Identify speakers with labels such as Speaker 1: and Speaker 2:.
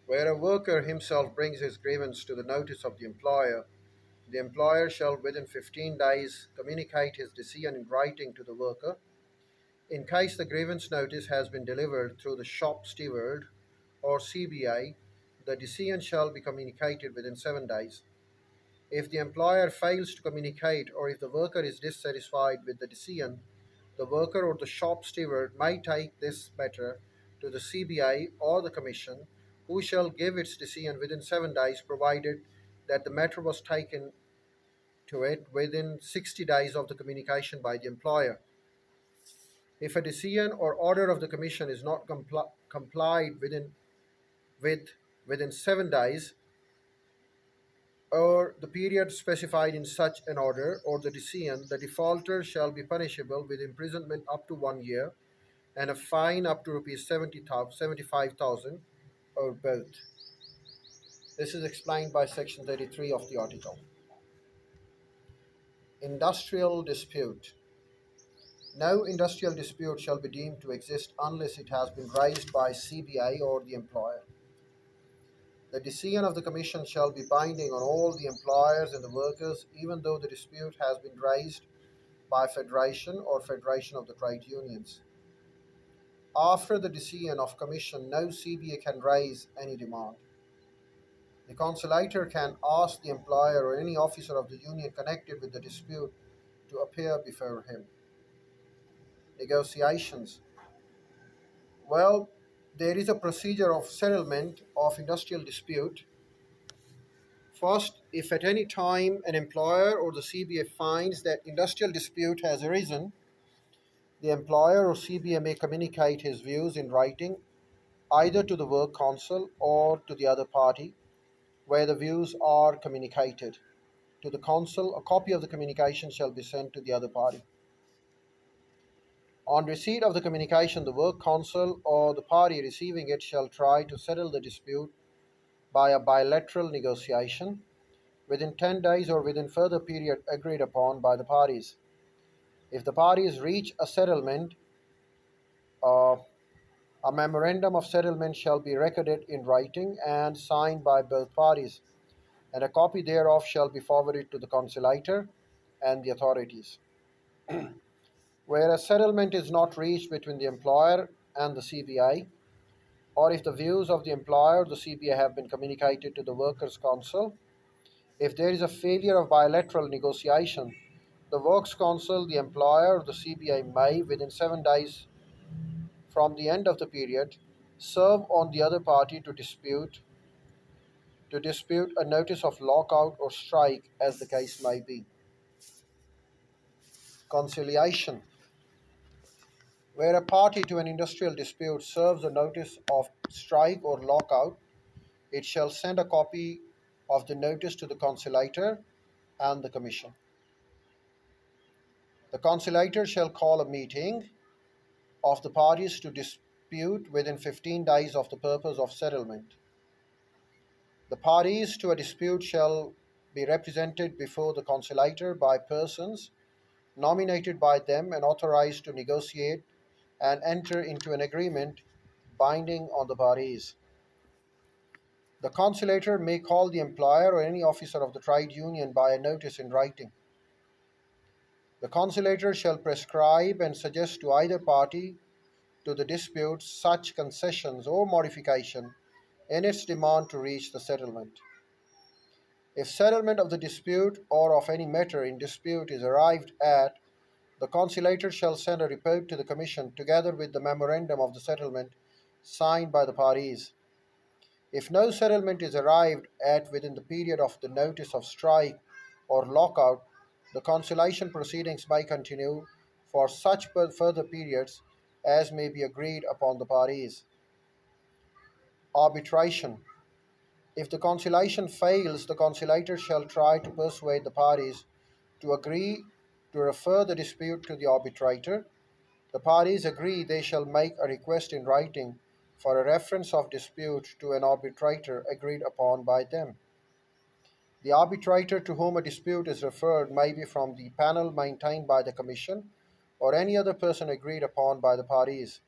Speaker 1: Where a worker himself brings his grievance to the notice of the employer shall within 15 days communicate his decision in writing to the worker. In case the grievance notice has been delivered through the shop steward or CBA, the decision shall be communicated within 7 days. If the employer fails to communicate or if the worker is dissatisfied with the decision, the worker or the shop steward may take this matter to the CBI or the Commission, who shall give its decision within 7 days, provided that the matter was taken to it within 60 days of the communication by the employer. If a decision or order of the Commission is not complied with within 7 days, or the period specified in such an order or the decision, the defaulter shall be punishable with imprisonment up to 1 year and a fine up to rupees 75,000 or both. This is explained by section 33 of the article. Industrial dispute. No industrial dispute shall be deemed to exist unless it has been raised by CBI or the employer. The decision of the Commission shall be binding on all the employers and the workers, even though the dispute has been raised by Federation or Federation of the Trade Unions. After the decision of Commission, no CBA can raise any demand. The conciliator can ask the employer or any officer of the union connected with the dispute to appear before him. Negotiations. Well, there is a procedure of settlement of industrial dispute. First, if at any time an employer or the CBA finds that industrial dispute has arisen, the employer or CBA may communicate his views in writing either to the work council or to the other party where the views are communicated. To the council, a copy of the communication shall be sent to the other party. On receipt of the communication, the work council or the party receiving it shall try to settle the dispute by a bilateral negotiation within 10 days or within further period agreed upon by the parties. If the parties reach a settlement, uh, a memorandum of settlement shall be recorded in writing and signed by both parties, and a copy thereof shall be forwarded to the conciliator and the authorities. Where a settlement is not reached between the employer and the CBI, or if the views of the employer or the CBI have been communicated to the Workers' Council, if there is a failure of bilateral negotiation, the Works Council, the employer, or the CBI may, within 7 days from the end of the period, serve on the other party to dispute a notice of lockout or strike as the case may be. Conciliation. Where a party to an industrial dispute serves a notice of strike or lockout, it shall send a copy of the notice to the conciliator and the commission. The conciliator shall call a meeting of the parties to dispute within 15 days of the purpose of settlement. The parties to a dispute shall be represented before the conciliator by persons nominated by them and authorized to negotiate and enter into an agreement binding on the parties. The conciliator may call the employer or any officer of the trade union by a notice in writing. The conciliator shall prescribe and suggest to either party to the dispute such concessions or modification in its demand to reach the settlement. If settlement of the dispute or of any matter in dispute is arrived at, the conciliator shall send a report to the Commission together with the memorandum of the settlement signed by the parties. If no settlement is arrived at within the period of the notice of strike or lockout, the conciliation proceedings may continue for such further periods as may be agreed upon the parties. Arbitration. If the conciliation fails, the conciliator shall try to persuade the parties to agree to refer the dispute to the arbitrator. The parties agree they shall make a request in writing for a reference of dispute to an arbitrator agreed upon by them. The arbitrator to whom a dispute is referred may be from the panel maintained by the Commission or any other person agreed upon by the parties.